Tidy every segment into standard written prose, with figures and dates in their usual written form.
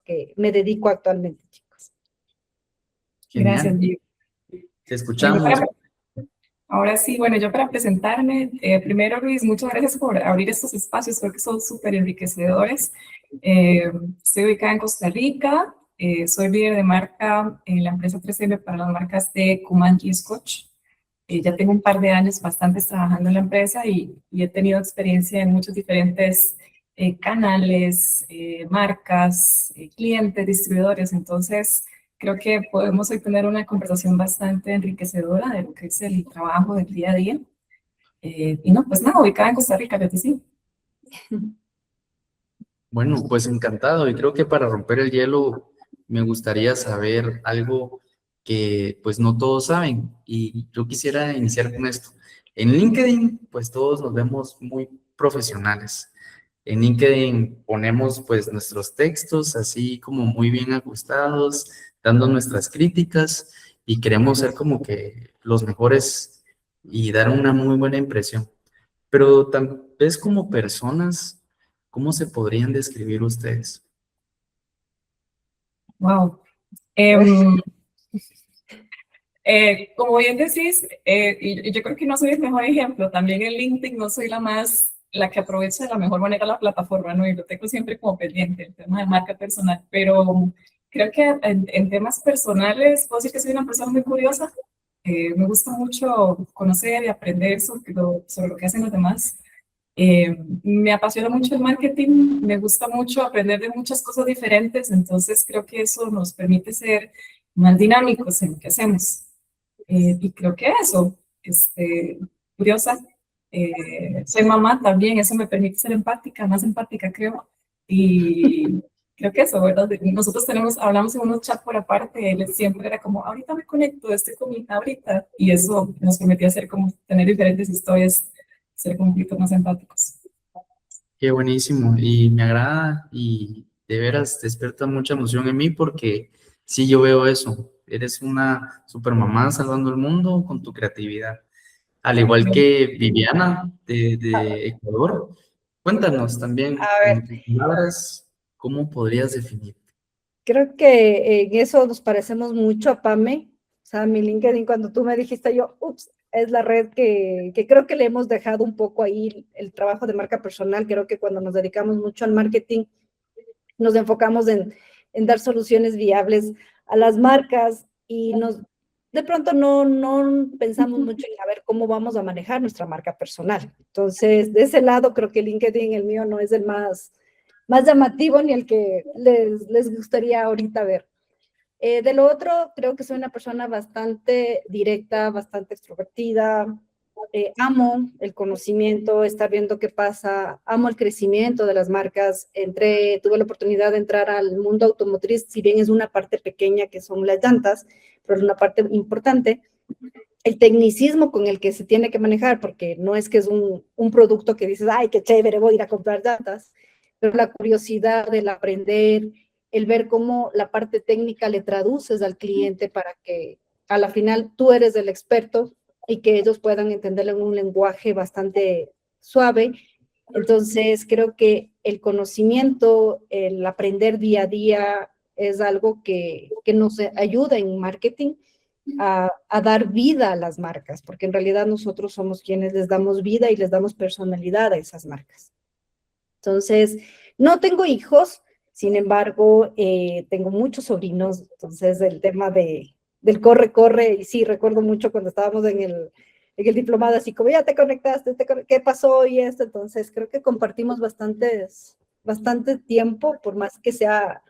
que me dedico actualmente, chicos. Genial. Gracias, Gio. Te escuchamos. Ahora sí, bueno, yo para presentarme, primero Luis, muchas gracias por abrir estos espacios, creo que son súper enriquecedores. Estoy ubicada en Costa Rica, soy líder de marca en la empresa 3M para las marcas de Comanche y Scotch. Ya tengo un par de años bastantes trabajando en la empresa y he tenido experiencia en muchos diferentes canales, marcas, clientes, distribuidores, entonces creo que podemos hoy tener una conversación bastante enriquecedora de lo que es el trabajo del día a día. Y no, pues nada, ubicada en Costa Rica, que sí. Bueno, pues encantado. Y creo que para romper el hielo me gustaría saber algo que pues no todos saben. Y yo quisiera iniciar con esto. En LinkedIn, pues todos nos vemos muy profesionales. En LinkedIn ponemos pues nuestros textos así como muy bien ajustados, dando nuestras críticas y queremos ser como que los mejores y dar una muy buena impresión. Pero tal vez como personas, ¿cómo se podrían describir ustedes? Wow. Como bien decís, y yo creo que no soy el mejor ejemplo, también en LinkedIn no soy la que aprovecha de la mejor manera la plataforma, ¿no? Y lo tengo siempre como pendiente, el tema de marca personal, pero creo que en temas personales puedo decir que soy una persona muy curiosa, me gusta mucho conocer y aprender sobre lo que hacen los demás. Me apasiona mucho el marketing, me gusta mucho aprender de muchas cosas diferentes, entonces creo que eso nos permite ser más dinámicos en lo que hacemos. Y creo que eso, curiosa, soy mamá también, eso me permite ser empática, más empática creo, y creo que eso, ¿verdad? Nosotros hablamos en unos chats por aparte, él siempre era como, ahorita me conecto, estoy con mi hija ahorita, y eso nos permitía hacer como, tener diferentes historias, ser como un poquito más empáticos. Qué buenísimo y me agrada y de veras despierta mucha emoción en mí porque sí, yo veo eso. Eres una super mamá salvando el mundo con tu creatividad. Al igual que Viviana de Ecuador. Cuéntanos también, A ver, en tus palabras, ¿cómo podrías definir? creo que en eso nos parecemos mucho a Pame. O sea, mi LinkedIn, cuando tú me dijiste, yo, ups, es la red que creo que le hemos dejado un poco ahí el trabajo de marca personal. Creo que cuando nos dedicamos mucho al marketing, nos enfocamos en dar soluciones viables a las marcas y de pronto no pensamos mucho en a ver cómo vamos a manejar nuestra marca personal. Entonces, de ese lado, creo que LinkedIn, el mío, no es el más llamativo ni el que les gustaría ahorita ver. De lo otro, creo que soy una persona bastante directa, bastante extrovertida. Amo el conocimiento, estar viendo qué pasa, amo el crecimiento de las marcas. Tuve la oportunidad de entrar al mundo automotriz, si bien es una parte pequeña que son las llantas, pero es una parte importante. El tecnicismo con el que se tiene que manejar, porque no es que es un producto que dices, ay, qué chévere, voy a ir a comprar llantas, pero la curiosidad, el aprender, el ver cómo la parte técnica le traduces al cliente para que a la final tú eres el experto y que ellos puedan entenderlo en un lenguaje bastante suave. Entonces, creo que el conocimiento, el aprender día a día es algo que nos ayuda en marketing a dar vida a las marcas, porque en realidad nosotros somos quienes les damos vida y les damos personalidad a esas marcas. Entonces, no tengo hijos, sin embargo, tengo muchos sobrinos, entonces el tema del corre, y sí, recuerdo mucho cuando estábamos en el diplomado, así como ya te conectaste, ¿qué pasó? Y esto, entonces creo que compartimos bastante tiempo, por más que sea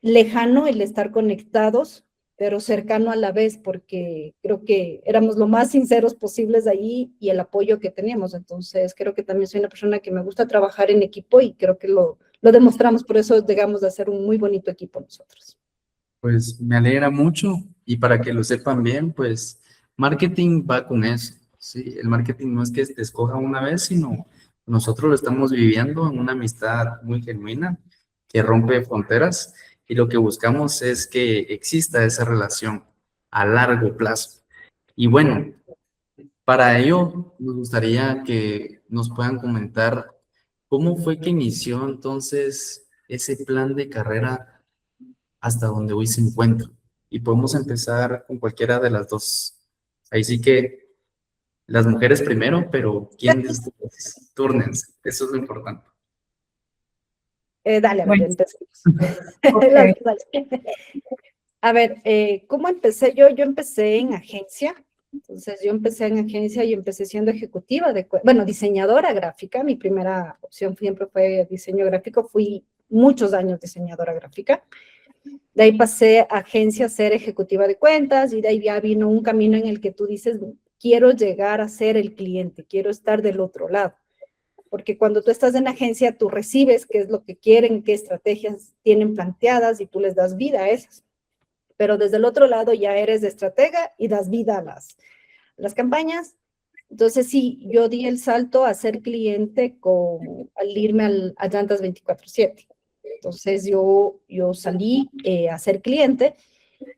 lejano el estar conectados, pero cercano a la vez, porque creo que éramos lo más sinceros posibles allí y el apoyo que teníamos. Entonces, creo que también soy una persona que me gusta trabajar en equipo y creo que lo demostramos, por eso llegamos a ser un muy bonito equipo nosotros. Pues me alegra mucho y para que lo sepan bien, pues marketing va con eso. Sí, el marketing no es que te escoja una vez, sino nosotros lo estamos viviendo en una amistad muy genuina que rompe fronteras y lo que buscamos es que exista esa relación a largo plazo. Y bueno, para ello nos gustaría que nos puedan comentar cómo fue que inició entonces ese plan de carrera hasta donde hoy se encuentra. Y podemos empezar con cualquiera de las dos. Ahí sí que las mujeres primero, pero ¿quién de ustedes? Túrnense, eso es lo importante. Dale, a ver, Bueno, empecemos. ok. Dale. A ver, ¿cómo empecé yo? Yo empecé en agencia. Entonces, yo empecé en agencia y empecé siendo ejecutiva bueno, diseñadora gráfica. Mi primera opción siempre fue diseño gráfico. Fui muchos años diseñadora gráfica. De ahí pasé a agencia a ser ejecutiva de cuentas y de ahí ya vino un camino en el que tú dices, quiero llegar a ser el cliente, quiero estar del otro lado. Porque cuando tú estás en agencia, tú recibes qué es lo que quieren, qué estrategias tienen planteadas y tú les das vida a esas. Pero desde el otro lado ya eres de estratega y das vida a las campañas. Entonces sí, yo di el salto a ser cliente al irme a Llantas 24/7. Entonces yo salí a ser cliente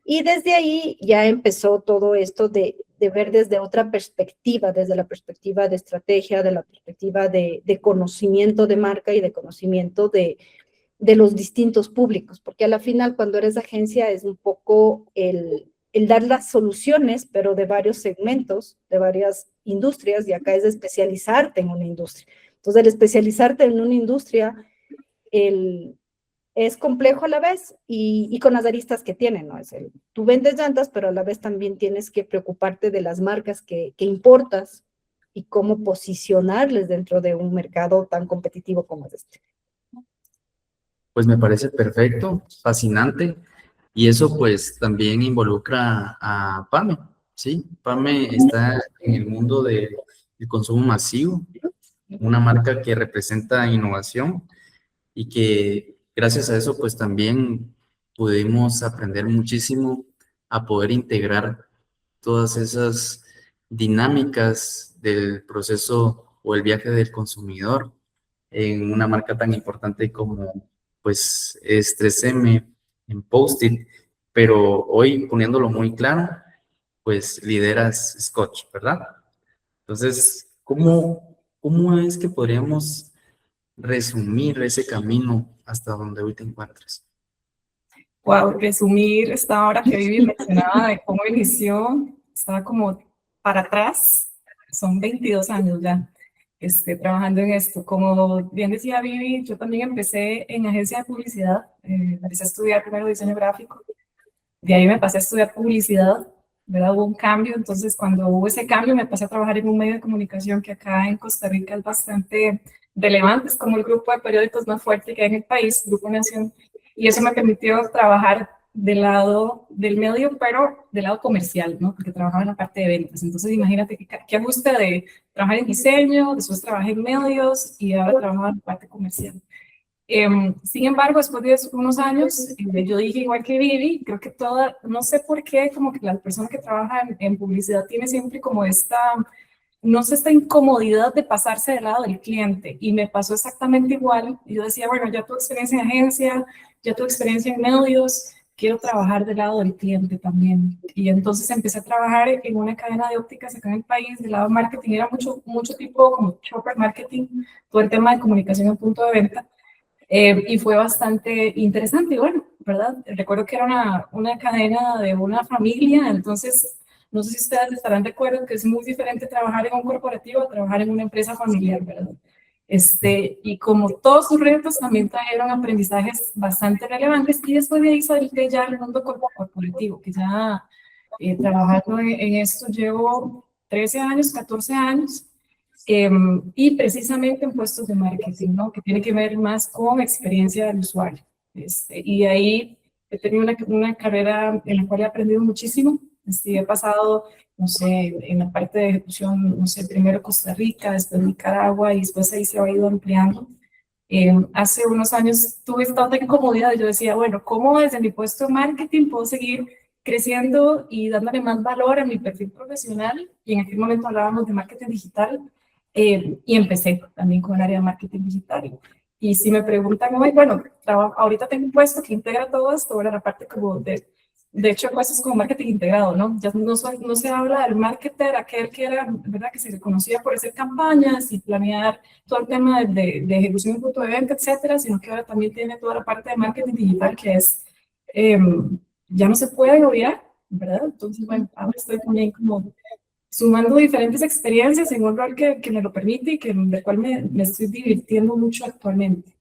y desde ahí ya empezó todo esto de ver desde otra perspectiva, desde la perspectiva de estrategia, de la perspectiva de conocimiento de marca y de conocimiento de los distintos públicos, porque a la final cuando eres agencia es un poco el dar las soluciones, pero de varios segmentos, de varias industrias, y acá es especializarte en una industria. Entonces, el especializarte en una industria es complejo a la vez y con las aristas que tiene, ¿no? Tú vendes llantas, pero a la vez también tienes que preocuparte de las marcas que importas y cómo posicionarles dentro de un mercado tan competitivo como es este. Pues me parece perfecto, fascinante, y eso pues también involucra a PAME, ¿sí? PAME está en el mundo del consumo masivo, una marca que representa innovación y que gracias a eso pues también pudimos aprender muchísimo a poder integrar todas esas dinámicas del proceso o el viaje del consumidor en una marca tan importante como pues es 3M en Post-it, pero hoy poniéndolo muy claro, pues lideras Scotch, ¿verdad? Entonces, ¿cómo es que podríamos resumir ese camino hasta donde hoy te encuentras? Wow, resumir esta hora que Vivi mencionaba de cómo inició, estaba como para atrás, son 22 años ya trabajando en esto. Como bien decía Vivi, yo también empecé en agencia de publicidad, empecé a estudiar primero diseño gráfico, de ahí me pasé a estudiar publicidad, ¿verdad? Hubo un cambio, entonces cuando hubo ese cambio me pasé a trabajar en un medio de comunicación que acá en Costa Rica es bastante relevante, es como el grupo de periódicos más fuerte que hay en el país, Grupo Nación, y eso me permitió trabajar del lado del medio, pero del lado comercial, ¿no? Porque trabajaba en la parte de ventas. Entonces, imagínate qué gusto de trabajar en diseño, después trabajé en medios y ahora trabajo en la parte comercial. Sin embargo, después de unos años, yo dije igual que Vivi, creo que no sé por qué, como que la persona que trabaja en publicidad tiene siempre como no sé, esta incomodidad de pasarse del lado del cliente. Y me pasó exactamente igual. Yo decía, bueno, ya tuve experiencia en agencia, ya tuve experiencia en medios, quiero trabajar del lado del cliente también. Y entonces empecé a trabajar en una cadena de ópticas acá en el país, del lado de marketing, era mucho tipo como shopper marketing, todo el tema de comunicación en punto de venta. Y fue bastante interesante, y bueno, ¿verdad? Recuerdo que era una cadena de una familia, entonces no sé si ustedes estarán de acuerdo que es muy diferente trabajar en un corporativo a trabajar en una empresa familiar, ¿verdad? Y como todos sus retos también trajeron aprendizajes bastante relevantes y después de ahí salí ya al mundo corporativo, que ya trabajando en esto llevo 13 años, 14 años, y precisamente en puestos de marketing, ¿no? Que tiene que ver más con experiencia del usuario. Y de ahí he tenido una carrera en la cual he aprendido muchísimo. He pasado, no sé, en la parte de ejecución, no sé, primero Costa Rica, después Nicaragua y después ahí se ha ido ampliando. Hace unos años tuve esta incomodidad. Yo decía, bueno, ¿cómo desde mi puesto de marketing puedo seguir creciendo y dándole más valor a mi perfil profesional? Y en aquel momento hablábamos de marketing digital. Y empecé también con el área de marketing digital. Y si me preguntan hoy, bueno, ahorita tengo un puesto que integra todo esto, ahora la parte como de hecho, puestos como marketing integrado, ¿no? Ya no se habla del marketer, aquel que era, ¿verdad? Que se le conocía por hacer campañas y planear todo el tema de ejecución de punto de venta, etcétera, sino que ahora también tiene toda la parte de marketing digital, que es ya no se pueden obviar, ¿verdad? Entonces, bueno, ahora estoy también como sumando diferentes experiencias en un rol que me lo permite y del cual me estoy divirtiendo mucho actualmente.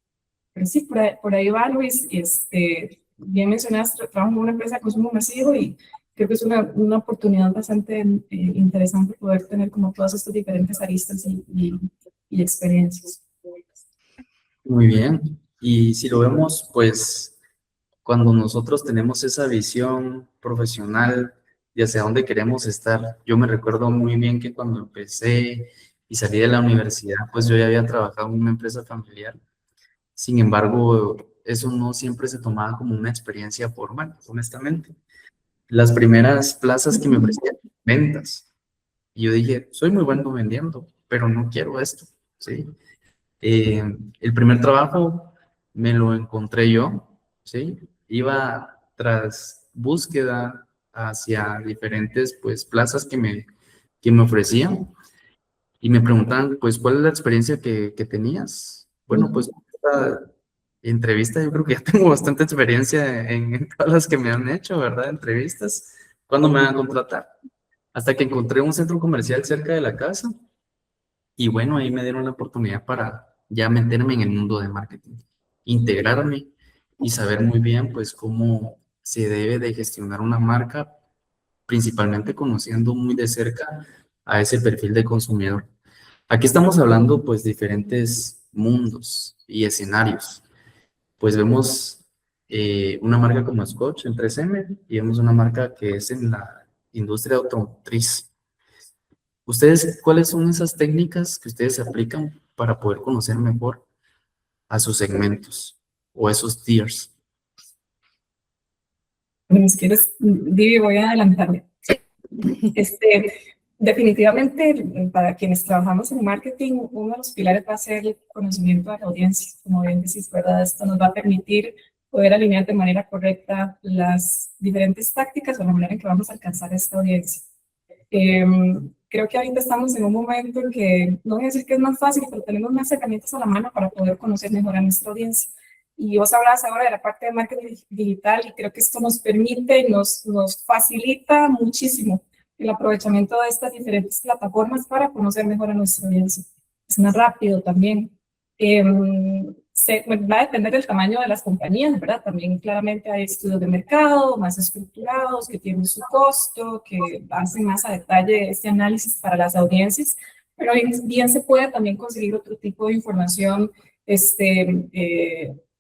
Pero sí, por ahí va, Luis. Bien mencionaste, trabajo en una empresa de consumo masivo y creo que es una oportunidad bastante interesante poder tener como todas estas diferentes aristas y experiencias. Muy bien. Y si lo vemos, pues cuando nosotros tenemos esa visión profesional de hacia dónde queremos estar, yo me recuerdo muy bien que cuando empecé y salí de la universidad, pues yo ya había trabajado en una empresa familiar. Sin embargo, eso no siempre se tomaba como una experiencia formal, honestamente. Las primeras plazas que me ofrecían, ventas. Y yo dije, soy muy bueno vendiendo, pero no quiero esto, ¿sí? Eh, el primer trabajo me lo encontré yo, ¿sí? Iba tras búsqueda hacia diferentes, pues, plazas que me ofrecían y me preguntaban, pues, ¿cuál es la experiencia que tenías? Bueno, pues, esta entrevista, yo creo que ya tengo bastante experiencia en todas las que me han hecho, ¿verdad? Entrevistas. ¿Cuándo me van a contratar? Hasta que encontré un centro comercial cerca de la casa y bueno, ahí me dieron la oportunidad para ya meterme en el mundo de marketing, integrarme y saber muy bien pues cómo se debe de gestionar una marca, principalmente conociendo muy de cerca a ese perfil de consumidor. Aquí estamos hablando pues diferentes mundos y escenarios. Pues vemos una marca como Scotch en 3M y vemos una marca que es en la industria automotriz. ¿Ustedes cuáles son esas técnicas que ustedes aplican para poder conocer mejor a sus segmentos o esos tiers? Bueno, si quieres, Vivi, voy a adelantarme. Definitivamente, para quienes trabajamos en marketing, uno de los pilares va a ser el conocimiento de la audiencia. Como bien decís, ¿verdad? Esto nos va a permitir poder alinear de manera correcta las diferentes tácticas o la manera en que vamos a alcanzar a esta audiencia. Creo que ahorita estamos en un momento en que, no voy a decir que es más fácil, pero tenemos más herramientas a la mano para poder conocer mejor a nuestra audiencia. Y vos hablabas ahora de la parte de marketing digital y creo que esto nos permite, nos facilita muchísimo el aprovechamiento de estas diferentes plataformas para conocer mejor a nuestra audiencia. Es más rápido también. Va a depender del tamaño de las compañías, ¿verdad? También claramente hay estudios de mercado más estructurados que tienen su costo, que hacen más a detalle este análisis para las audiencias, pero bien se puede también conseguir otro tipo de información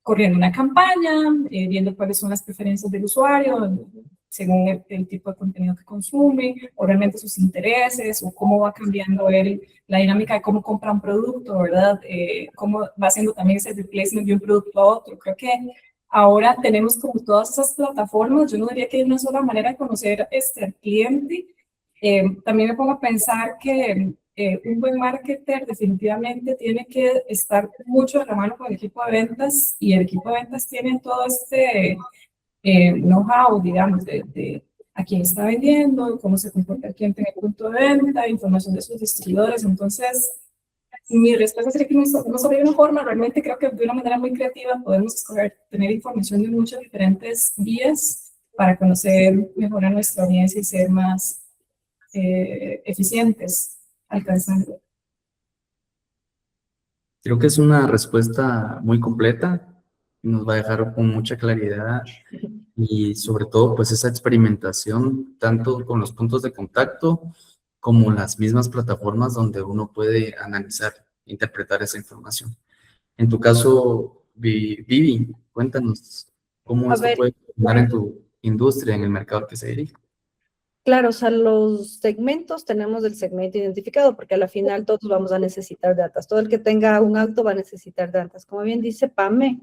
corriendo una campaña, viendo cuáles son las preferencias del usuario, según el tipo de contenido que consume, o realmente sus intereses, o cómo va cambiando la dinámica de cómo compra un producto, ¿verdad? Cómo va haciendo también ese replacement de un producto a otro. Creo que ahora tenemos como todas esas plataformas. Yo no diría que hay una sola manera de conocer al cliente. También me pongo a pensar que un buen marketer definitivamente tiene que estar mucho de la mano con el equipo de ventas, y el equipo de ventas tiene todo know-how, digamos, de a quién está vendiendo, cómo se comporta el cliente en el punto de venta, información de sus distribuidores. Entonces, mi respuesta sería que no solo hay una forma. Realmente creo que de una manera muy creativa podemos escoger tener información de muchas diferentes vías para conocer mejor a nuestra audiencia y ser más eficientes alcanzando. Creo que es una respuesta muy completa y nos va a dejar con mucha claridad y sobre todo pues esa experimentación tanto con los puntos de contacto como las mismas plataformas donde uno puede analizar, interpretar esa información. En tu caso, Vivi, cuéntanos cómo A esto ver, puede funcionar en tu industria, en el mercado que se dirige. claro, o sea, los segmentos tenemos el segmento identificado porque a la final todos vamos a necesitar datos. Todo el que tenga un auto va a necesitar datos. Como bien dice Pame,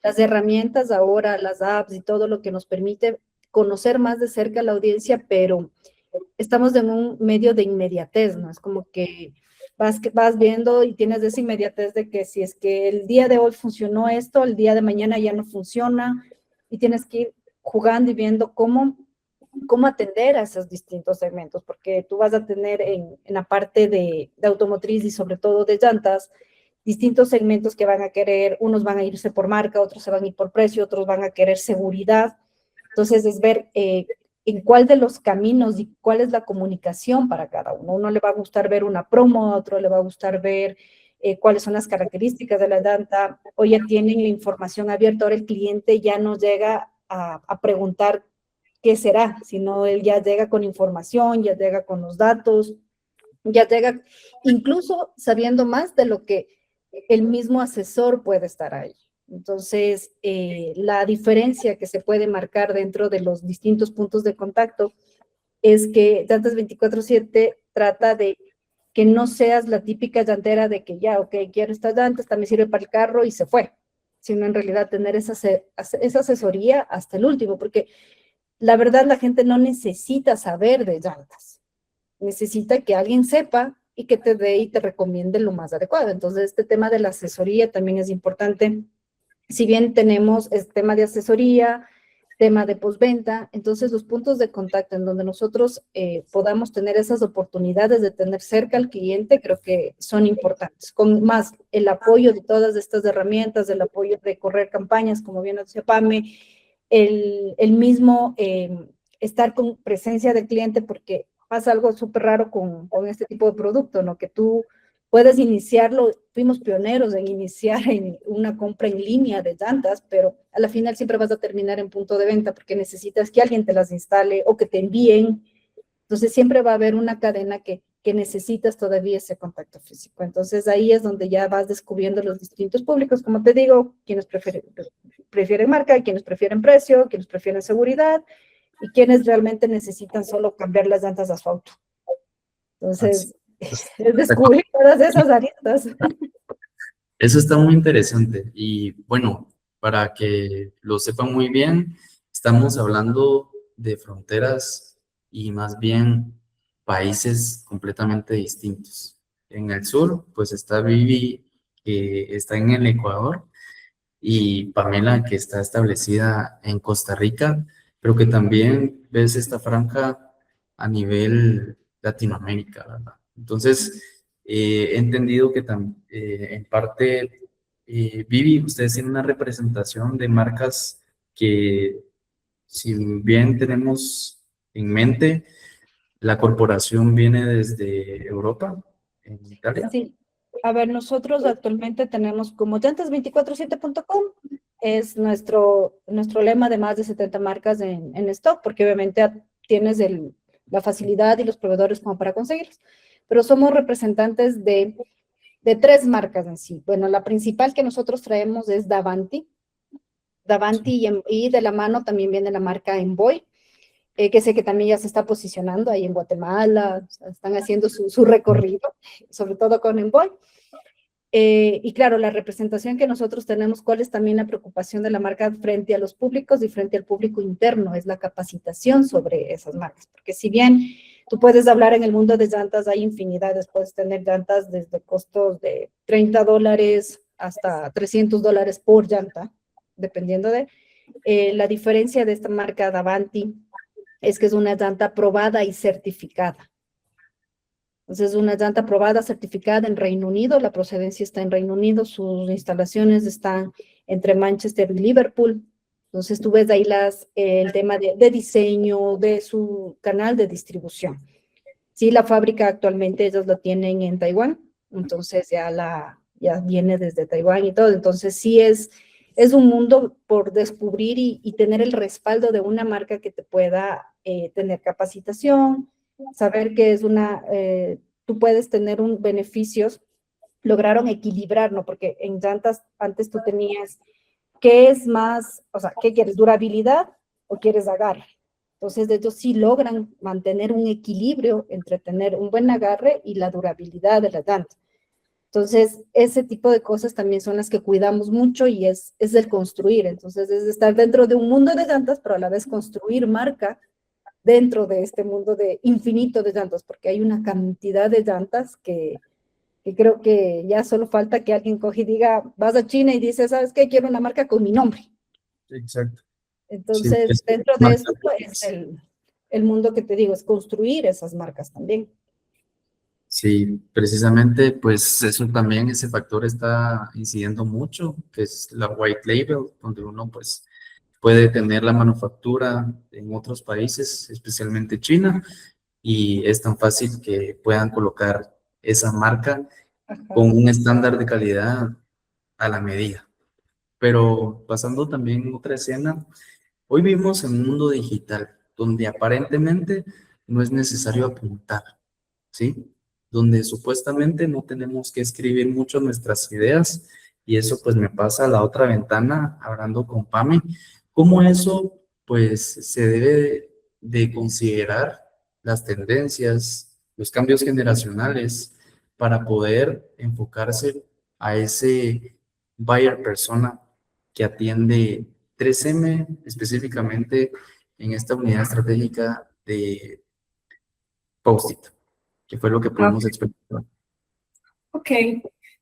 las herramientas ahora, las apps y todo lo que nos permite conocer más de cerca a la audiencia, pero estamos en un medio de inmediatez, ¿no? Es como que vas viendo y tienes esa inmediatez de que si es que el día de hoy funcionó esto, el día de mañana ya no funciona, y tienes que ir jugando y viendo cómo atender a esos distintos segmentos, porque tú vas a tener en la parte de automotriz y sobre todo de llantas, distintos segmentos que van a querer, unos van a irse por marca, otros se van a ir por precio, otros van a querer seguridad. Entonces es ver en cuál de los caminos y cuál es la comunicación para cada uno. Uno le va a gustar ver una promo, a otro le va a gustar ver cuáles son las características de la llanta, o ya tienen la información abierta, ahora el cliente ya no llega a preguntar qué será, sino él ya llega con información, ya llega con los datos, ya llega incluso sabiendo más de lo que el mismo asesor puede estar ahí. Entonces, la diferencia que se puede marcar dentro de los distintos puntos de contacto es que Llantas 24/7 trata de que no seas la típica llantera de que ya, ok, quiero esta llanta, esta me sirve para el carro y se fue, sino en realidad tener esa asesoría hasta el último, porque la verdad la gente no necesita saber de llantas, necesita que alguien sepa y que te dé y te recomiende lo más adecuado. Entonces, este tema de la asesoría también es importante. Si bien tenemos el tema de asesoría, tema de postventa, entonces los puntos de contacto en donde nosotros podamos tener esas oportunidades de tener cerca al cliente, creo que son importantes. Con más el apoyo de todas estas herramientas, el apoyo de correr campañas, como bien decía Pame, el mismo estar con presencia del cliente, porque pasa algo súper raro con este tipo de producto, ¿no? Que tú puedes iniciarlo, fuimos pioneros en iniciar en una compra en línea de llantas, pero a la final siempre vas a terminar en punto de venta porque necesitas que alguien te las instale o que te envíen. Entonces siempre va a haber una cadena que necesitas todavía ese contacto físico. Entonces ahí es donde ya vas descubriendo los distintos públicos, como te digo, quienes prefieren marca, quienes prefieren precio, quienes prefieren seguridad y quienes realmente necesitan solo cambiar las llantas a su auto. Entonces, es descubrir todas esas aristas. Eso está muy interesante y bueno, para que lo sepan muy bien, estamos hablando de fronteras y más bien países completamente distintos. En el sur, pues está Vivi, que está en el Ecuador, y Pamela, que está establecida en Costa Rica, pero que también ves esta franja a nivel Latinoamérica, ¿verdad? Entonces, he entendido que en parte, Vivi, ustedes tienen una representación de marcas que, si bien tenemos en mente, la corporación viene desde Europa, en Italia. Sí, a ver, nosotros actualmente tenemos como llantas247.com, es nuestro lema de más de 70 marcas en stock, porque obviamente tienes la facilidad y los proveedores como para conseguirlos, pero somos representantes de 3 marcas en sí. Bueno, la principal que nosotros traemos es Davanti, y de la mano también viene la marca Envoy, que sé que también ya se está posicionando ahí en Guatemala, o sea, están haciendo su recorrido, sobre todo con Envoy. Y claro, la representación que nosotros tenemos, cuál es también la preocupación de la marca frente a los públicos y frente al público interno, es la capacitación sobre esas marcas, porque si bien tú puedes hablar en el mundo de llantas, hay infinidades, puedes tener llantas desde costos de $30 hasta $300 por llanta, dependiendo de la diferencia de esta marca Davanti, es que es una llanta probada y certificada. Entonces, es una llanta probada, certificada en Reino Unido, la procedencia está en Reino Unido, sus instalaciones están entre Manchester y Liverpool. Entonces, tú ves ahí el tema de diseño, de su canal de distribución. Sí, la fábrica actualmente ellos la tienen en Taiwán, entonces ya viene desde Taiwán y todo. Entonces, sí es un mundo por descubrir y tener el respaldo de una marca que te pueda tener capacitación, saber que tú puedes tener beneficios, lograron equilibrar, ¿no? Porque en llantas antes tú tenías, ¿qué es más? O sea, ¿qué quieres? ¿Durabilidad o quieres agarre? Entonces, ellos sí logran mantener un equilibrio entre tener un buen agarre y la durabilidad de la llanta. Entonces, ese tipo de cosas también son las que cuidamos mucho y es el construir. Entonces, es estar dentro de un mundo de llantas, pero a la vez construir marca dentro de este mundo de infinito de llantas, porque hay una cantidad de llantas que creo que ya solo falta que alguien coge y diga, vas a China y dices, ¿sabes qué? Quiero una marca con mi nombre. Exacto. Sí, Entonces, dentro de esto es el mundo que te digo, es construir esas marcas también. Sí, precisamente, pues eso también, ese factor está incidiendo mucho, que es la white label, donde uno pues puede tener la manufactura en otros países, especialmente China, y es tan fácil que puedan colocar esa marca Ajá. con un estándar de calidad a la medida. Pero pasando también a otra escena, hoy vivimos en un mundo digital donde aparentemente no es necesario apuntar, ¿sí? Donde supuestamente no tenemos que escribir mucho nuestras ideas, y eso pues me pasa a la otra ventana hablando con Pame, cómo eso pues se debe de considerar las tendencias, los cambios generacionales para poder enfocarse a ese buyer persona que atiende 3M específicamente en esta unidad estratégica de Post-it, que fue lo que pudimos experimentar. Ok,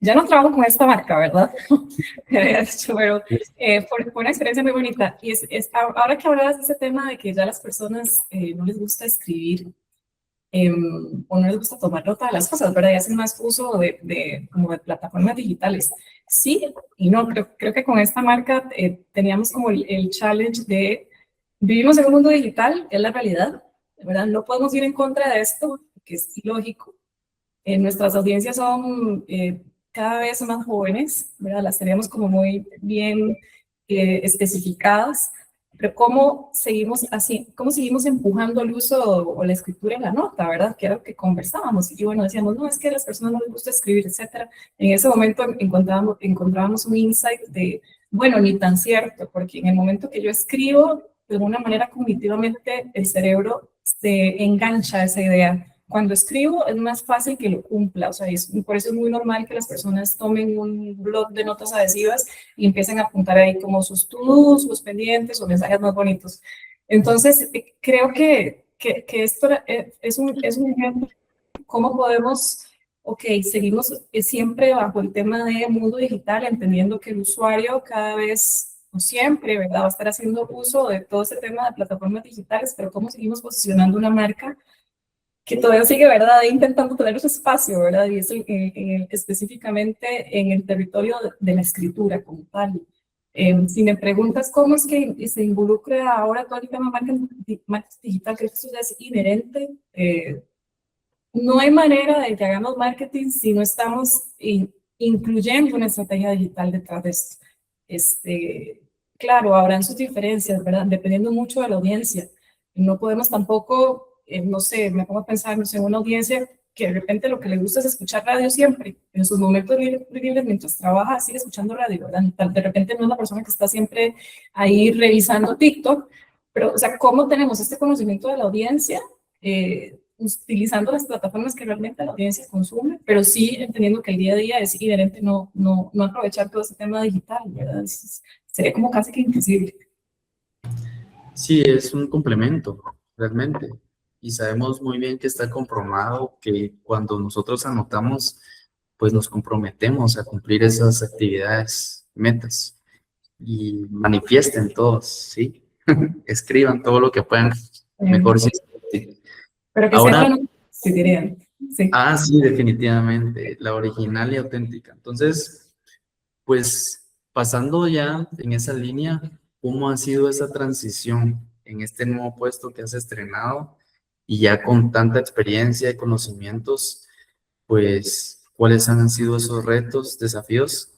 ya no trabajo con esta marca, ¿verdad? Pero fue una experiencia muy bonita. Y ahora que hablabas de ese tema de que ya las personas no les gusta escribir o no les gusta tomar nota de las cosas, ¿verdad? Y hacen más uso como de plataformas digitales. Sí y no, creo que con esta marca teníamos como el challenge de vivimos en un mundo digital, es la realidad, ¿verdad? No podemos ir en contra de esto, que es ilógico. Nuestras audiencias son cada vez más jóvenes, ¿verdad? Las tenemos como muy bien especificadas, pero ¿cómo seguimos así? ¿Cómo seguimos empujando el uso o la escritura en la nota, ¿verdad? Que era lo que conversábamos. Y bueno, decíamos, no, es que a las personas no les gusta escribir, etcétera. En ese momento encontrábamos un insight de, bueno, ni tan cierto, porque en el momento que yo escribo, de alguna manera cognitivamente el cerebro se engancha a esa idea. Cuando escribo es más fácil que lo cumpla, o sea, por eso es muy normal que las personas tomen un blog de notas adhesivas y empiecen a apuntar ahí como sus to-dos, sus pendientes o mensajes más bonitos. Entonces, creo que esto es un ejemplo de cómo podemos, ok, seguimos siempre bajo el tema de mundo digital, entendiendo que el usuario cada vez, o siempre, ¿verdad? Va a estar haciendo uso de todo este tema de plataformas digitales, pero cómo seguimos posicionando una marca que todavía sigue, ¿verdad? Intentando tener su espacio, ¿verdad? Y eso específicamente en el territorio de la escritura como tal. Si me preguntas cómo es que se involucra ahora todo el tema de marketing digital, creo que eso ya es inherente. No hay manera de que hagamos marketing si no estamos incluyendo una estrategia digital detrás de esto. Claro, habrán sus diferencias, ¿verdad? Dependiendo mucho de la audiencia. No podemos tampoco no sé, me pongo a pensar, no sé, una audiencia que de repente lo que le gusta es escuchar radio siempre, en sus momentos libres mientras trabaja, sigue escuchando radio, ¿verdad? De repente no es la persona que está siempre ahí revisando TikTok, pero, o sea, ¿cómo tenemos este conocimiento de la audiencia? Utilizando las plataformas que realmente la audiencia consume, pero sí entendiendo que el día a día es inherente no aprovechar todo ese tema digital, ¿verdad? Sería como casi que imposible. Sí, es un complemento, realmente. Y sabemos muy bien que está comprobado que cuando nosotros anotamos, pues nos comprometemos a cumplir esas actividades, metas, y manifiesten todos, ¿sí? Escriban todo lo que puedan, mejor sí. Pero que Ahora, sepan, sí dirían. Sí. sí, definitivamente, la original y auténtica. Entonces, pues pasando ya en esa línea, ¿cómo ha sido esa transición en este nuevo puesto que has estrenado? Y ya con tanta experiencia y conocimientos, pues, ¿cuáles han sido esos retos, desafíos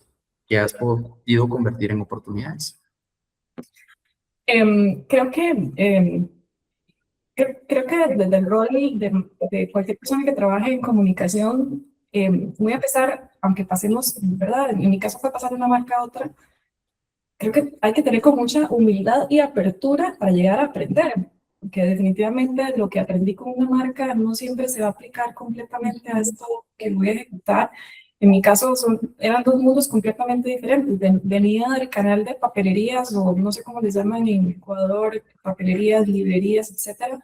que has podido convertir en oportunidades? Creo que creo que desde el rol de cualquier persona que trabaje en comunicación, muy a pesar, aunque pasemos, ¿verdad? En mi caso fue pasar de una marca a otra, creo que hay que tener con mucha humildad y apertura para llegar a aprender, porque definitivamente lo que aprendí con una marca no siempre se va a aplicar completamente a esto que voy a ejecutar. En mi caso eran dos mundos completamente diferentes. Venía del canal de papelerías, o no sé cómo les llaman en Ecuador, papelerías, librerías, etcétera.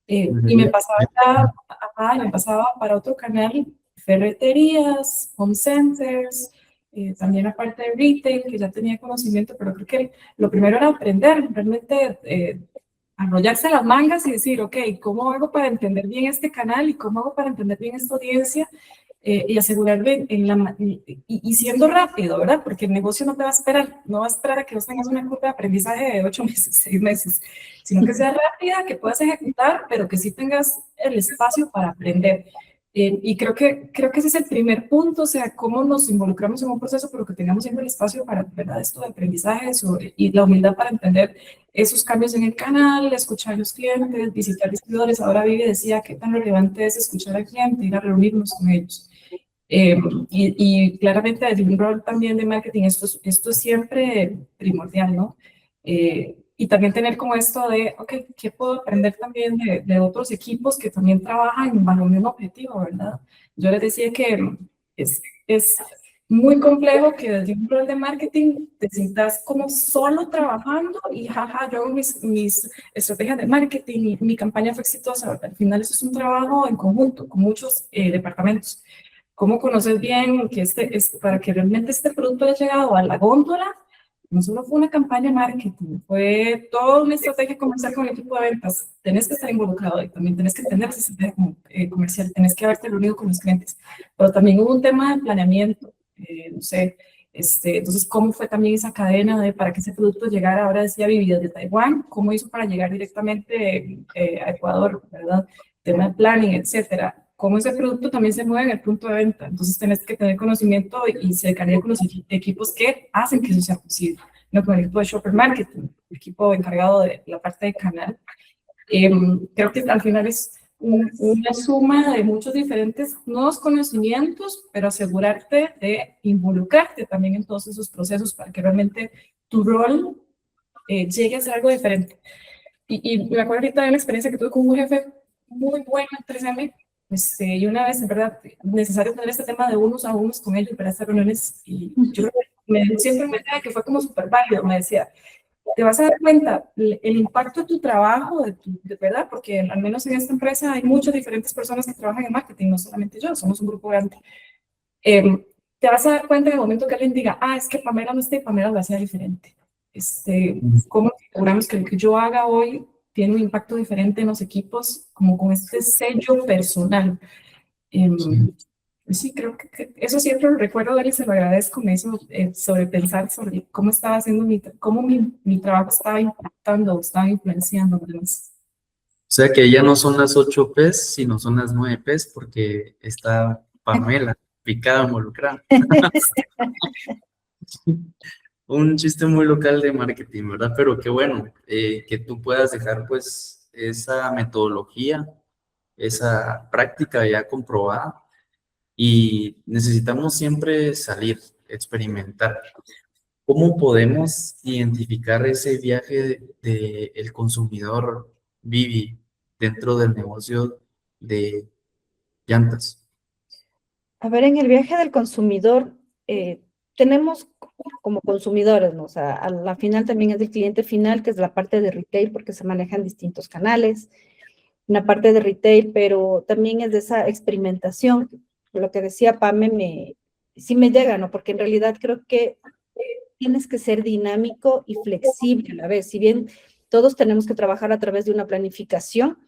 Y me pasaba para otro canal, ferreterías, home centers, también aparte de retail, que ya tenía conocimiento, pero creo que lo primero era aprender, realmente arrollarse las mangas y decir, ok, ¿cómo hago para entender bien este canal y cómo hago para entender bien esta audiencia? y asegurarle y siendo rápido, ¿verdad? Porque el negocio no te va a esperar, no va a esperar a que vos tengas una curva de aprendizaje de 8 meses, 6 meses, sino que sea rápida, que puedas ejecutar, pero que sí tengas el espacio para aprender. Y creo que ese es el primer punto, o sea, cómo nos involucramos en un proceso, pero que tengamos siempre el espacio para, ¿verdad? Esto de aprendizaje y la humildad para entender esos cambios en el canal, escuchar a los clientes, visitar distribuidores. Ahora Vivi decía qué tan relevante es escuchar al cliente, ir a reunirnos con ellos. Y claramente desde un rol también de marketing, esto es siempre primordial, ¿no? Y también tener como esto de, ok, ¿qué puedo aprender también de otros equipos que también trabajan bajo un mismo objetivo, ¿verdad? Yo les decía que es muy complejo que desde un rol de marketing te sientas como solo trabajando y jaja, yo hago mis estrategias de marketing y mi campaña fue exitosa. Al final eso es un trabajo en conjunto con muchos departamentos. ¿Cómo conoces bien que para que realmente este producto haya llegado a la góndola? No solo fue una campaña de marketing, fue toda una estrategia comercial con el equipo de ventas. Tenés que estar involucrado y también tenés que tener esa estrategia comercial, tenés que haberte reunido con los clientes. Pero también hubo un tema de planeamiento, no sé, entonces, ¿cómo fue también esa cadena para que ese producto llegara? Ahora decía Vivi desde Taiwán, ¿cómo hizo para llegar directamente a Ecuador, ¿verdad? Tema de planning, etcétera. Cómo ese producto también se mueve en el punto de venta. Entonces, tenés que tener conocimiento y cercanía con los equipos que hacen que eso sea posible. No con el equipo de shopper marketing, el equipo encargado de la parte de canal. Creo que al final es una suma de muchos diferentes nuevos conocimientos, pero asegurarte de involucrarte también en todos esos procesos para que realmente tu rol llegue a ser algo diferente. Y me acuerdo ahorita de una experiencia que tuve con un jefe muy bueno en 3M. Y una vez, en verdad, necesario tener este tema de unos a unos con ellos para estas reuniones. Y yo siempre me decía que fue como súper válido. Me decía, te vas a dar cuenta el impacto de tu trabajo, de verdad, porque al menos en esta empresa hay muchas diferentes personas que trabajan en marketing, no solamente yo, somos un grupo grande. Te vas a dar cuenta en el momento que alguien diga, es que Pamela no está y Pamela lo hacía diferente. ¿Cómo aseguramos que lo que yo haga hoy tiene un impacto diferente en los equipos, como con este sello personal? Sí, creo que eso siempre lo recuerdo de él y se lo agradezco, me hizo sobre pensar sobre cómo estaba haciendo cómo mi trabajo estaba impactando, estaba influenciando a los demás. O sea que ya no son las 8 P's, sino son las 9 P's porque está Pamela picada, involucrada. Un chiste muy local de marketing, ¿verdad? Pero qué bueno que tú puedas dejar pues esa metodología, esa práctica ya comprobada y necesitamos siempre salir, experimentar. ¿Cómo podemos identificar ese viaje del consumidor Vivi dentro del negocio de llantas? A ver, en el viaje del consumidor, tenemos como consumidores, ¿no? O sea, a la final también es el cliente final, que es la parte de retail, porque se manejan distintos canales, una parte de retail, pero también es de esa experimentación. Lo que decía Pame, sí me llega, ¿no? Porque en realidad creo que tienes que ser dinámico y flexible a la vez. Si bien todos tenemos que trabajar a través de una planificación,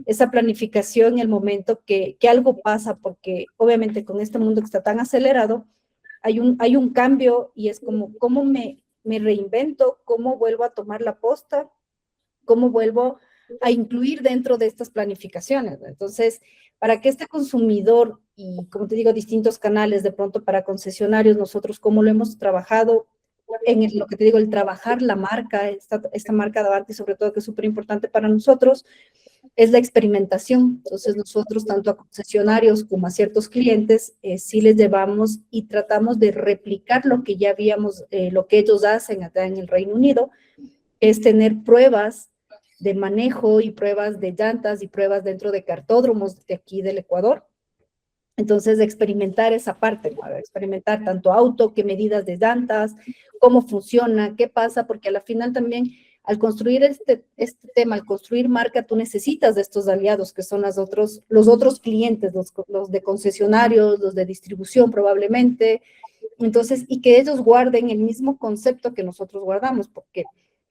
esa planificación, el momento que algo pasa, porque obviamente con este mundo que está tan acelerado, hay un cambio y es como, ¿cómo me reinvento? ¿Cómo vuelvo a tomar la posta? ¿Cómo vuelvo a incluir dentro de estas planificaciones? Entonces, para que este consumidor y, como te digo, distintos canales, de pronto para concesionarios, nosotros cómo lo hemos trabajado en lo que te digo, el trabajar la marca, esta marca de Avanti, sobre todo, que es súper importante para nosotros, es la experimentación. Entonces nosotros, tanto a concesionarios como a ciertos clientes, sí les llevamos y tratamos de replicar lo que ya habíamos, lo que ellos hacen acá en el Reino Unido, es tener pruebas de manejo y pruebas de llantas y pruebas dentro de cartódromos de aquí del Ecuador. Entonces, experimentar esa parte, ¿no? Experimentar tanto auto, qué medidas de llantas, cómo funciona, qué pasa, porque a la final también al construir este tema, al construir marca, tú necesitas de estos aliados que son los otros clientes, los de concesionarios, los de distribución probablemente. Entonces, y que ellos guarden el mismo concepto que nosotros guardamos, porque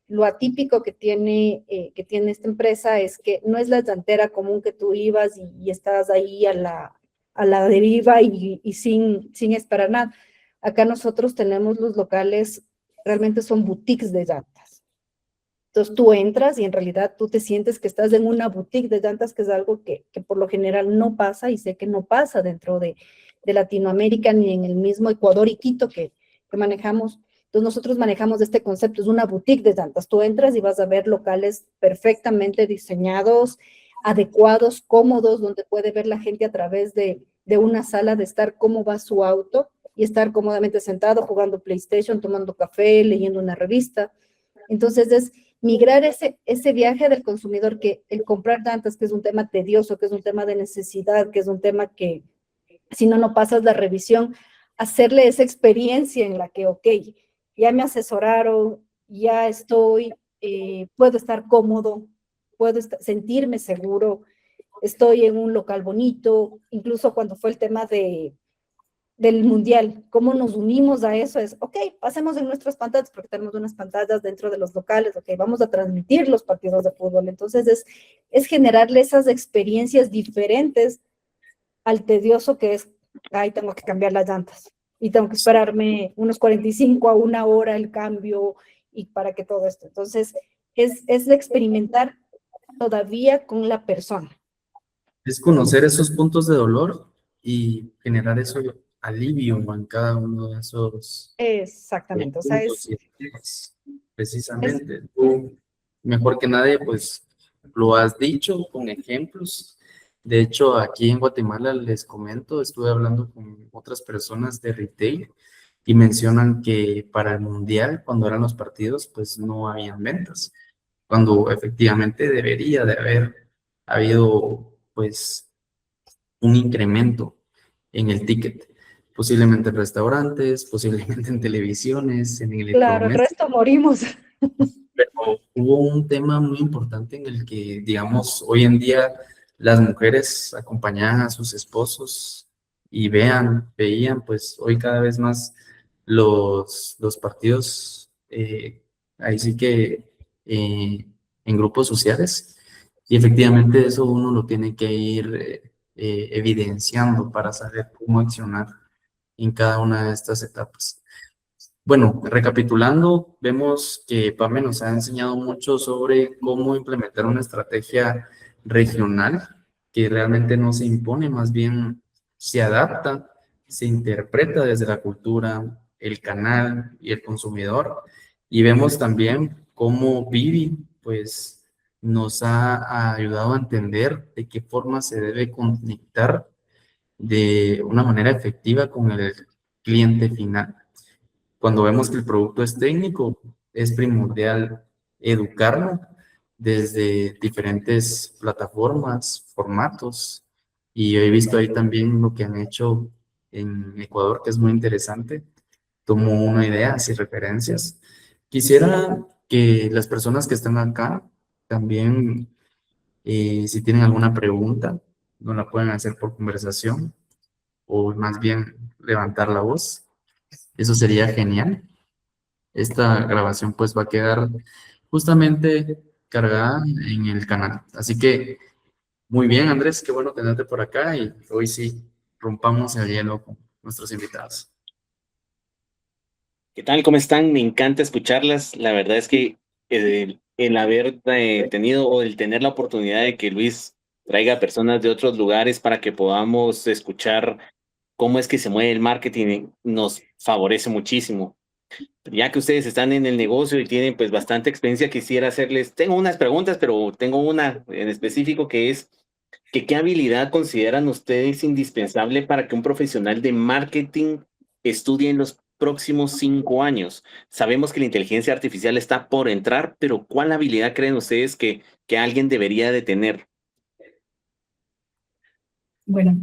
lo atípico que tiene esta empresa es que no es la llantera común que tú ibas y estabas ahí a a la deriva y sin esperar nada. Acá nosotros tenemos los locales, realmente son boutiques de llantas. Entonces tú entras y en realidad tú te sientes que estás en una boutique de llantas, que es algo que por lo general no pasa, y sé que no pasa dentro de Latinoamérica, ni en el mismo Ecuador y Quito que manejamos. Entonces nosotros manejamos este concepto, es una boutique de llantas. Tú entras y vas a ver locales perfectamente diseñados, adecuados, cómodos, donde puede ver la gente a través de una sala de estar cómo va su auto y estar cómodamente sentado jugando PlayStation, tomando café, leyendo una revista. Entonces es migrar ese viaje del consumidor, que el comprar llantas, que es un tema tedioso, que es un tema de necesidad, que es un tema que si no pasas la revisión, hacerle esa experiencia en la que, ok, ya me asesoraron, ya estoy, puedo estar cómodo, puedo sentirme seguro, estoy en un local bonito. Incluso cuando fue el tema del mundial, cómo nos unimos a eso, es, ok, pasemos en nuestras pantallas, porque tenemos unas pantallas dentro de los locales, ok, vamos a transmitir los partidos de fútbol. Entonces es generarle esas experiencias diferentes al tedioso que es, ay, tengo que cambiar las llantas y tengo que esperarme unos 45 a una hora el cambio y para que todo esto. Entonces es de experimentar todavía con la persona. Es conocer esos puntos de dolor y generar eso alivio en cada uno de esos Exactamente, o sea, puntos y temas, precisamente. Tú, mejor que nadie, pues lo has dicho con ejemplos. De hecho, aquí en Guatemala les comento, estuve hablando con otras personas de retail y mencionan que para el mundial, cuando eran los partidos, pues no habían ventas, cuando efectivamente debería de haber habido pues un incremento en el ticket, posiblemente en restaurantes, posiblemente en televisiones, en claro, el electrodomésticos. resto morimos. Pero hubo un tema muy importante en el que, digamos, hoy en día las mujeres acompañaban a sus esposos y veían pues hoy cada vez más los partidos, ahí sí que en grupos sociales, y efectivamente eso uno lo tiene que ir evidenciando para saber cómo accionar en cada una de estas etapas. Bueno, recapitulando, vemos que Pame nos ha enseñado mucho sobre cómo implementar una estrategia regional que realmente no se impone, más bien se adapta, se interpreta desde la cultura, el canal y el consumidor. Y vemos también cómo Vivi, pues, nos ha ayudado a entender de qué forma se debe conectar de una manera efectiva con el cliente final. Cuando vemos que el producto es técnico, es primordial educarlo desde diferentes plataformas, formatos. Y he visto ahí también lo que han hecho en Ecuador, que es muy interesante. Tomo una idea y referencias. Quisiera que las personas que están acá también, si tienen alguna pregunta, nos la pueden hacer por conversación o más bien levantar la voz. Eso sería genial. Esta grabación pues va a quedar justamente cargada en el canal. Así que muy bien, Andrés, qué bueno tenerte por acá y hoy sí rompamos el hielo con nuestros invitados. ¿Qué tal? ¿Cómo están? Me encanta escucharlas. La verdad es que el haber tenido o el tener la oportunidad de que Luis traiga personas de otros lugares para que podamos escuchar cómo es que se mueve el marketing nos favorece muchísimo. Ya que ustedes están en el negocio y tienen pues bastante experiencia, quisiera hacerles, tengo unas preguntas, pero tengo una en específico que es que ¿qué habilidad consideran ustedes indispensable para que un profesional de marketing estudie en los próximos 5 años? Sabemos que la inteligencia artificial está por entrar, pero ¿cuál habilidad creen ustedes que alguien debería de tener? Bueno,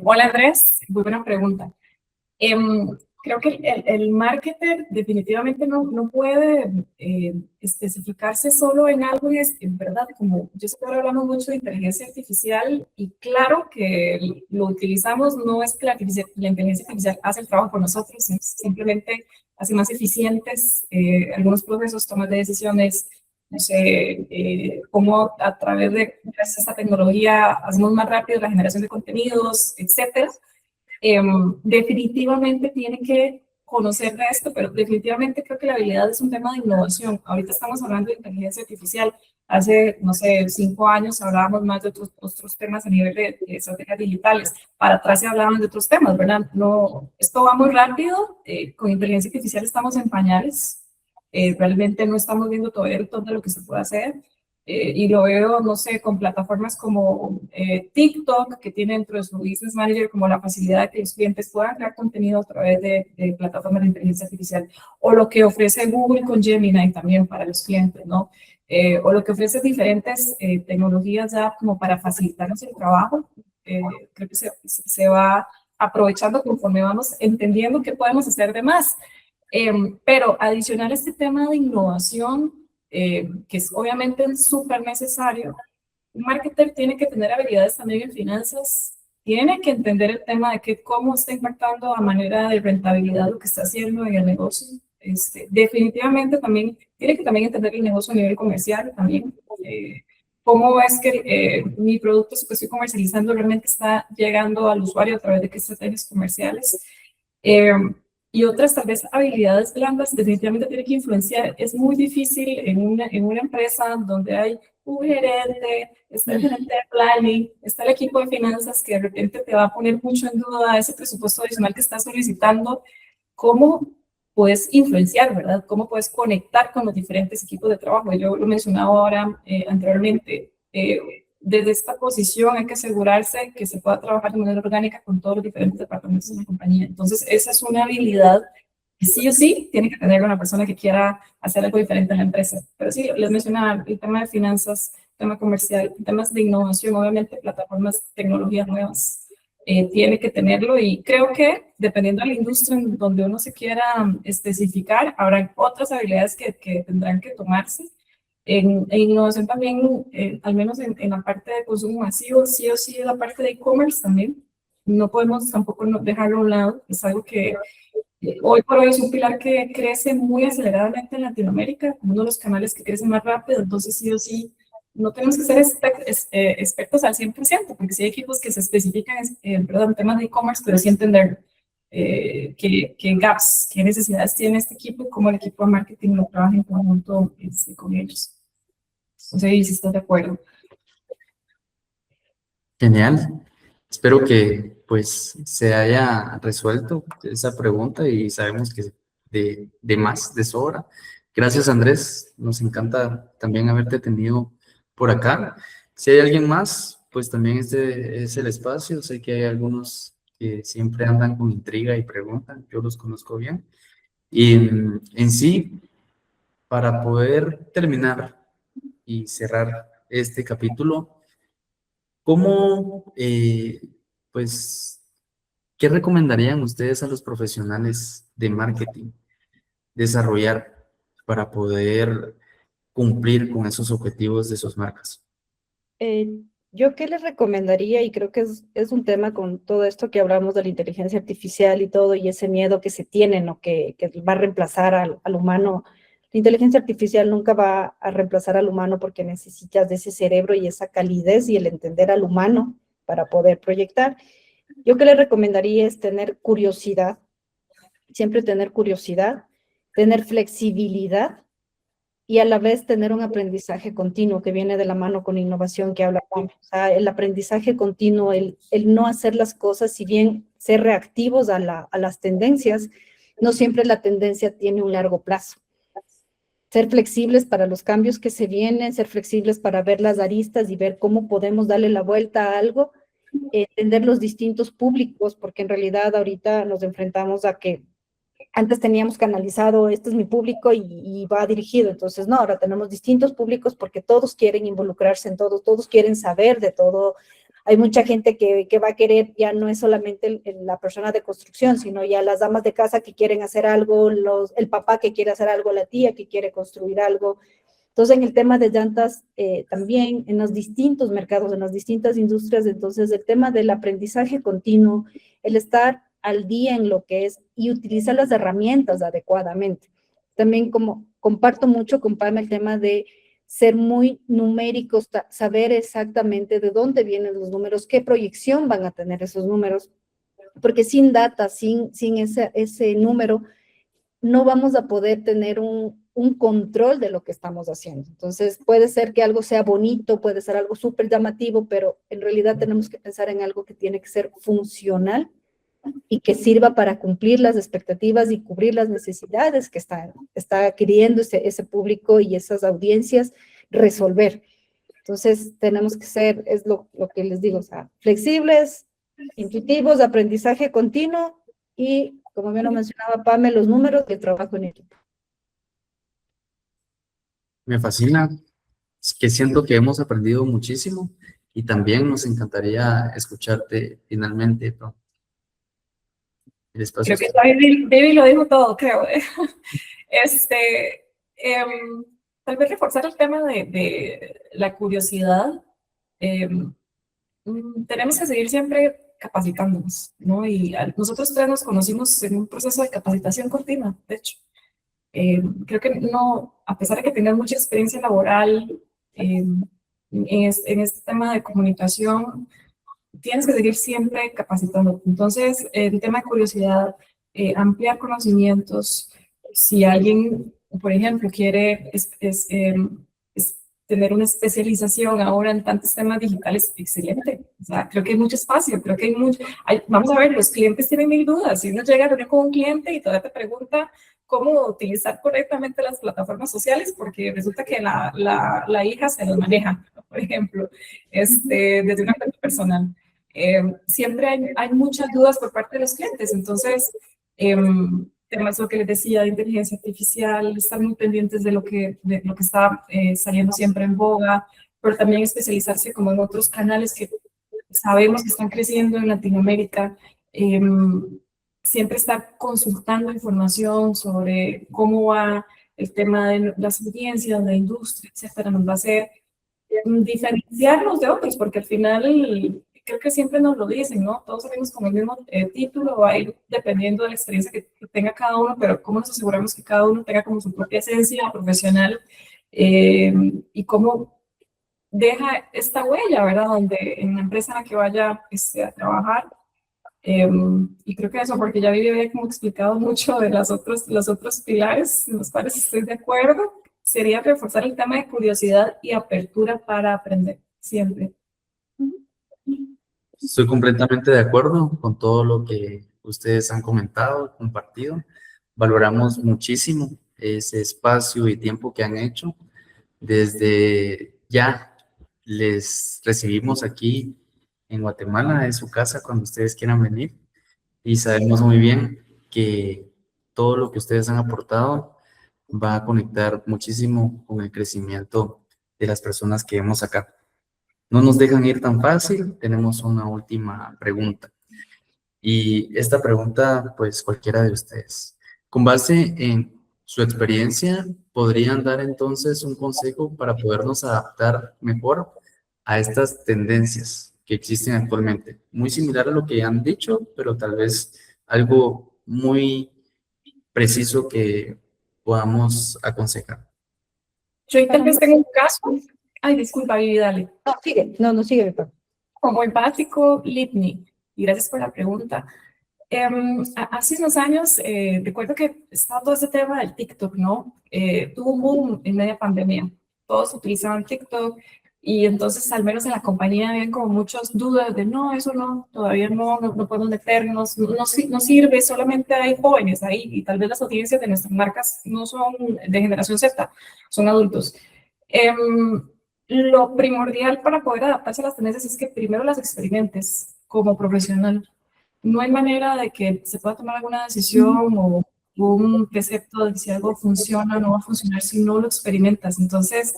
hola Andrés, muy buena pregunta. Creo que el marketer definitivamente no puede especificarse solo en algo, en verdad, como yo estoy hablando mucho de inteligencia artificial y claro que lo utilizamos, no es que la inteligencia artificial hace el trabajo por nosotros, simplemente hace más eficientes algunos procesos, tomas de decisiones no sé, cómo a través de gracias a esta tecnología hacemos más rápido la generación de contenidos, etcétera. Definitivamente tiene que conocer de esto, pero definitivamente creo que la habilidad es un tema de innovación. Ahorita estamos hablando de inteligencia artificial. Hace, no sé, 5 años hablábamos más de otros temas a nivel de estrategias digitales. Para atrás se hablaban de otros temas, ¿verdad? No, esto va muy rápido. Con inteligencia artificial estamos en pañales. Realmente no estamos viendo todavía todo lo que se puede hacer. Y lo veo, no sé, con plataformas como TikTok, que tiene dentro de su Business Manager como la facilidad de que los clientes puedan crear contenido a través de plataformas de inteligencia artificial, o lo que ofrece Google con Gemini también para los clientes, ¿no? O lo que ofrece diferentes tecnologías ya como para facilitarnos el trabajo. Creo que se va aprovechando conforme vamos entendiendo qué podemos hacer de más. Pero adicional a este tema de innovación, que es obviamente súper necesario, un marketer tiene que tener habilidades también en finanzas, tiene que entender el tema de cómo está impactando a manera de rentabilidad lo que está haciendo en el negocio. Definitivamente también tiene que también entender el negocio a nivel comercial también. Cómo es que mi producto que estoy comercializando realmente está llegando al usuario a través de qué estrategias comerciales. Y otras tal vez habilidades blandas definitivamente tiene que influenciar. Es muy difícil en una empresa donde hay un gerente, está el gerente de planning, está el equipo de finanzas que de repente te va a poner mucho en duda ese presupuesto adicional que estás solicitando. ¿Cómo puedes influenciar, verdad? ¿Cómo puedes conectar con los diferentes equipos de trabajo? Yo lo mencionaba ahora anteriormente. Desde esta posición hay que asegurarse que se pueda trabajar de manera orgánica con todos los diferentes departamentos de la compañía. Entonces, esa es una habilidad que sí o sí tiene que tener una persona que quiera hacer algo diferente en la empresa. Pero sí, les mencionaba el tema de finanzas, el tema comercial, temas de innovación, obviamente plataformas, tecnologías nuevas, tiene que tenerlo, y creo que dependiendo de la industria en donde uno se quiera especificar, habrá otras habilidades que tendrán que tomarse. En innovación también, al menos en la parte de consumo masivo, sí o sí la parte de e-commerce también. No podemos tampoco dejarlo a un lado. Es algo que hoy por hoy es un pilar que crece muy aceleradamente en Latinoamérica, uno de los canales que crece más rápido. Entonces sí o sí no tenemos que ser expertos al 100%, porque sí hay equipos que se especifican en temas de e-commerce, pero sí entender qué gaps, qué necesidades tiene este equipo y cómo el equipo de marketing lo trabaja en conjunto con ellos. No sé si estás de acuerdo. Genial. Espero que pues se haya resuelto esa pregunta y sabemos que de más, de sobra. Gracias, Andrés. Nos encanta también haberte tenido por acá. Si hay alguien más, pues también este es el espacio. Sé que hay algunos que siempre andan con intriga y preguntan. Yo los conozco bien. Y en sí, para poder terminar y cerrar este capítulo, ¿cómo, pues, qué recomendarían ustedes a los profesionales de marketing desarrollar para poder cumplir con esos objetivos de sus marcas? Yo qué les recomendaría, y creo que es un tema con todo esto que hablamos de la inteligencia artificial y todo, y ese miedo que se tiene, ¿no? Que va a reemplazar al humano. La inteligencia artificial nunca va a reemplazar al humano, porque necesitas de ese cerebro y esa calidez y el entender al humano para poder proyectar. Yo qué les recomendaría es tener curiosidad, siempre tener curiosidad, tener flexibilidad, y a la vez tener un aprendizaje continuo que viene de la mano con innovación que habla Juan. O sea, el aprendizaje continuo, el no hacer las cosas, si bien ser reactivos a las tendencias, no siempre la tendencia tiene un largo plazo. Ser flexibles para los cambios que se vienen, ser flexibles para ver las aristas y ver cómo podemos darle la vuelta a algo, entender los distintos públicos, porque en realidad ahorita nos enfrentamos a que antes teníamos canalizado, este es mi público y va dirigido. Entonces, no, ahora tenemos distintos públicos porque todos quieren involucrarse en todo, todos quieren saber de todo. Hay mucha gente que va a querer, ya no es solamente la persona de construcción, sino ya las damas de casa que quieren hacer algo, el papá que quiere hacer algo, la tía que quiere construir algo. Entonces, en el tema de llantas, también en los distintos mercados, en las distintas industrias, entonces el tema del aprendizaje continuo, el estar al día en lo que es y utilizar las herramientas adecuadamente. También como comparto mucho con Pam el tema de ser muy numéricos, saber exactamente de dónde vienen los números, qué proyección van a tener esos números, porque sin data, sin ese número, no vamos a poder tener un control de lo que estamos haciendo. Entonces, puede ser que algo sea bonito, puede ser algo súper llamativo, pero en realidad tenemos que pensar en algo que tiene que ser funcional y que sirva para cumplir las expectativas y cubrir las necesidades que está queriendo ese público y esas audiencias resolver. Entonces, tenemos que ser, es lo que les digo, o sea, flexibles, intuitivos, de aprendizaje continuo y, como bien lo mencionaba Pame, los números y el trabajo en equipo. Me fascina, es que siento que hemos aprendido muchísimo y también nos encantaría escucharte finalmente, ¿no? El espacio Creo es que David lo dijo todo, creo. Este, tal vez reforzar el tema de la curiosidad. Tenemos que seguir siempre capacitándonos, ¿no? Y nosotros tres nos conocimos en un proceso de capacitación continua, de hecho. Creo que no, a pesar de que tengas mucha experiencia laboral en este tema de comunicación, tienes que seguir siempre capacitándote. Entonces, el tema de curiosidad, ampliar conocimientos. Si alguien, por ejemplo, quiere tener una especialización ahora en tantos temas digitales, excelente. O sea, creo que hay mucho espacio, creo que hay mucho. Vamos a ver, los clientes tienen mil dudas. Si uno llega a reunir con un cliente y todavía te pregunta cómo utilizar correctamente las plataformas sociales, porque resulta que la hija se las maneja, por ejemplo, desde una cuenta personal. Siempre hay muchas dudas por parte de los clientes, entonces temas lo que les decía de inteligencia artificial, estar muy pendientes de lo que está saliendo siempre en boga, pero también especializarse como en otros canales que sabemos que están creciendo en Latinoamérica, siempre estar consultando información sobre cómo va el tema de las audiencias, la industria, etcétera, nos va a hacer diferenciarnos de otros, porque al final creo que siempre nos lo dicen, ¿no? Todos salimos con el mismo título, va a ir dependiendo de la experiencia que tenga cada uno, pero cómo nos aseguramos que cada uno tenga como su propia esencia profesional y cómo deja esta huella, ¿verdad? Donde en la empresa en la que vaya a trabajar. Y creo que eso, porque ya Vivi había como explicado mucho de los otros pilares, en los cuales estoy de acuerdo, sería reforzar el tema de curiosidad y apertura para aprender, siempre. Estoy completamente de acuerdo con todo lo que ustedes han comentado, compartido. Valoramos muchísimo ese espacio y tiempo que han hecho. Desde ya les recibimos aquí en Guatemala, en su casa, cuando ustedes quieran venir. Y sabemos muy bien que todo lo que ustedes han aportado va a conectar muchísimo con el crecimiento de las personas que vemos acá. No nos dejan ir tan fácil. Tenemos una última pregunta. Y esta pregunta, pues cualquiera de ustedes. Con base en su experiencia, ¿podrían dar entonces un consejo para podernos adaptar mejor a estas tendencias que existen actualmente? Muy similar a lo que han dicho, pero tal vez algo muy preciso que podamos aconsejar. Yo tal vez tengo un caso. Ay, disculpa, Vivi, dale. No, sigue, no sigue, mi papá. Como el básico Litni, y gracias por la pregunta. Hace unos años, recuerdo que estaba todo ese tema del TikTok, ¿no? Tuvo un boom en media pandemia. Todos utilizaban TikTok y entonces, al menos en la compañía, habían como muchas dudas de no, eso no, todavía no podemos meternos, no sirve, solamente hay jóvenes ahí y tal vez las audiencias de nuestras marcas no son de generación Z, son adultos. Lo primordial para poder adaptarse a las tendencias es que primero las experimentes como profesional. No hay manera de que se pueda tomar alguna decisión o un precepto de si algo funciona o no va a funcionar si no lo experimentas. Entonces,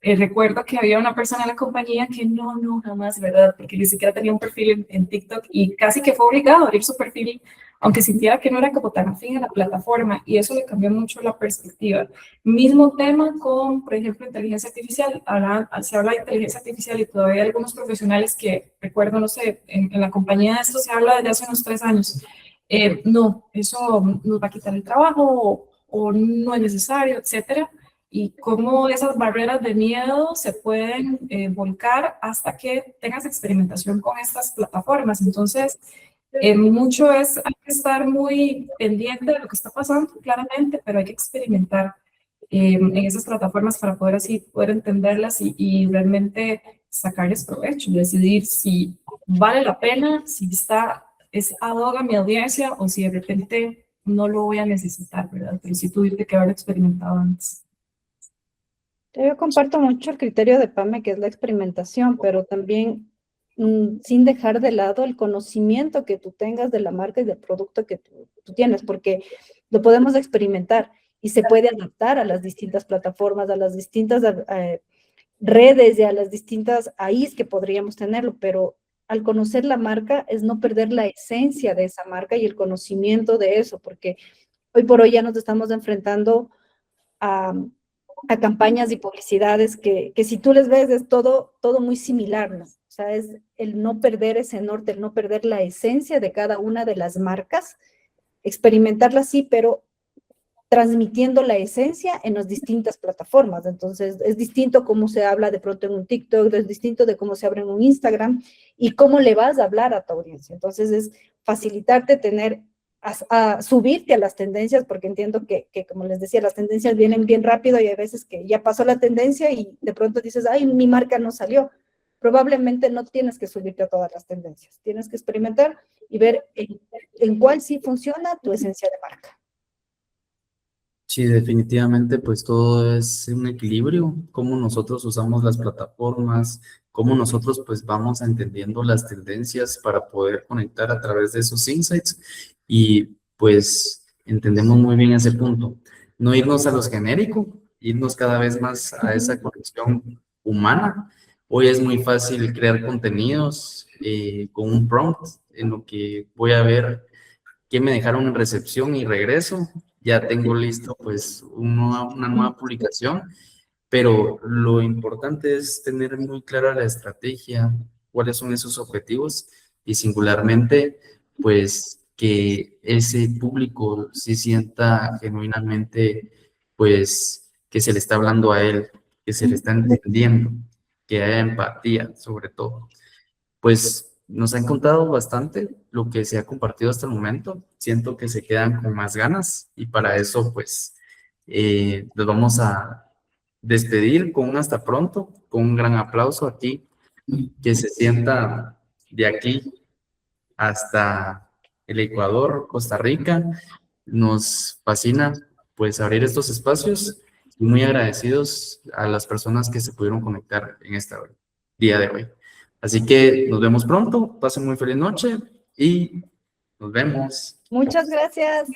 recuerdo que había una persona en la compañía que no, jamás, ¿verdad? Porque ni siquiera tenía un perfil en TikTok y casi que fue obligado a abrir su perfil, aunque sintiera que no era como tan afín a la plataforma, y eso le cambió mucho la perspectiva. Mismo tema con, por ejemplo, inteligencia artificial. Se habla de inteligencia artificial y todavía hay algunos profesionales que, recuerdo, no sé, en la compañía de esto se habla desde hace unos 3 años. No, eso nos va a quitar el trabajo o no es necesario, etcétera. y cómo esas barreras de miedo se pueden volcar hasta que tengas experimentación con estas plataformas. Entonces, mucho es, hay que estar muy pendiente de lo que está pasando, claramente, pero hay que experimentar en esas plataformas para poder así poder entenderlas y realmente sacarles provecho, decidir si vale la pena, si es ad hoc a mi audiencia o si de repente no lo voy a necesitar, ¿verdad? Pero sí tuviste que haberlo experimentado antes. Yo comparto mucho el criterio de PAME, que es la experimentación, pero también sin dejar de lado el conocimiento que tú tengas de la marca y del producto que tú tienes, porque lo podemos experimentar y se puede adaptar a las distintas plataformas, a las distintas redes y a las distintas AIs que podríamos tenerlo, pero al conocer la marca es no perder la esencia de esa marca y el conocimiento de eso, porque hoy por hoy ya nos estamos enfrentando a campañas y publicidades que si tú les ves es todo muy similar, ¿no? O sea, es el no perder ese norte, el no perder la esencia de cada una de las marcas, experimentarla sí, pero transmitiendo la esencia en las distintas plataformas. Entonces, es distinto cómo se habla de pronto en un TikTok, es distinto de cómo se habla en un Instagram y cómo le vas a hablar a tu audiencia. Entonces, es facilitarte tener a subirte a las tendencias, porque entiendo que, como les decía, las tendencias vienen bien rápido y hay veces que ya pasó la tendencia y de pronto dices, ay, mi marca no salió. Probablemente no tienes que subirte a todas las tendencias, tienes que experimentar y ver en cuál sí funciona tu esencia de marca. Sí, definitivamente, pues todo es un equilibrio, cómo nosotros usamos las plataformas, cómo nosotros pues vamos entendiendo las tendencias para poder conectar a través de esos insights y pues entendemos muy bien ese punto. No irnos a los genéricos, irnos cada vez más a esa conexión humana. Hoy es muy fácil crear contenidos con un prompt en lo que voy a ver qué me dejaron en recepción y regreso. Ya tengo listo pues una nueva publicación, pero lo importante es tener muy clara la estrategia, cuáles son esos objetivos y singularmente pues que ese público se sienta genuinamente pues que se le está hablando a él, que se le está entendiendo, que haya empatía sobre todo. Pues nos han contado bastante lo que se ha compartido hasta el momento. Siento que se quedan con más ganas y para eso pues los vamos a despedir con un hasta pronto, con un gran aplauso aquí, que se sienta de aquí hasta el Ecuador, Costa Rica. Nos fascina pues abrir estos espacios y muy agradecidos a las personas que se pudieron conectar en este día de hoy. Así que nos vemos pronto, pasen muy feliz noche y nos vemos. Muchas gracias.